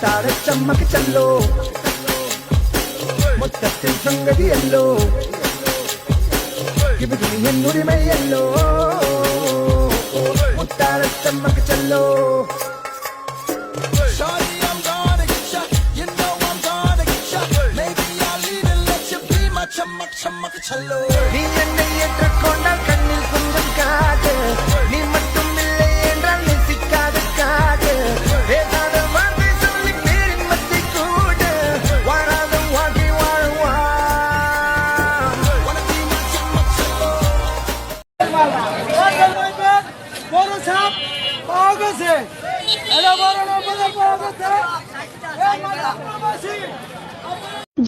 മുത്താര ചമ്മക്ക് ചല്ലോ മൊത്തത്തിൽ സംഗതിയല്ലോ ഇത് നീ എന്നുരിമയല്ലോ മുത്താര ചമ്മക്ക് ചല്ലോ நீ என்னை ஏற்றுக்கொண்டால் கண்ணில் கொஞ்சம் காது நீ மட்டும் இல்லை என்றால் நேசிக்காத காது ஏதாவது வார்த்தை சொல்லி பேரின் மத்தை கூடு வாழாத வாழ்க்கை வாழ்வா বড় সাপ পাওয়া গেছে এটা বড় নৌকা পাওয়া গেছে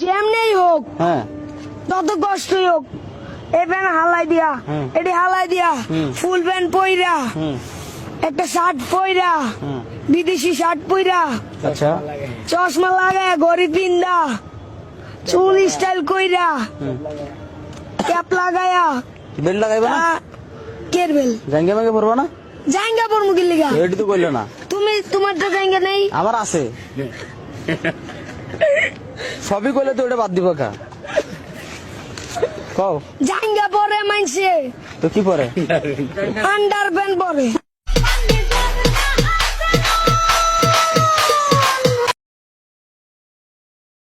যেমনি হোক যত কষ্টই হোক এই প্যান্ট হালাই দিয়া এটি হালাই দিয়া ফুল প্যান্ট পইরা একটা শার্ট পইরা বিদেশি শার্ট পইরা আচ্ছা চশমা লাগায় ঘড়ি পিন্দা চুল স্টাইল কইরা ক্যাপ লাগায়া বেল লাগাইবা না কের বেল জাঙ্গা মাগে পরবা না জাঙ্গা পর মুগির লিগা এটি তো কইলো না তুমি তোমার তো জাঙ্গা নেই আমার আছে সবই কইলে তো ওটা বাদ দিব কা কও জাঙ্গা পরে মানছে তো কি পরে আন্ডার প্যান্ট পরে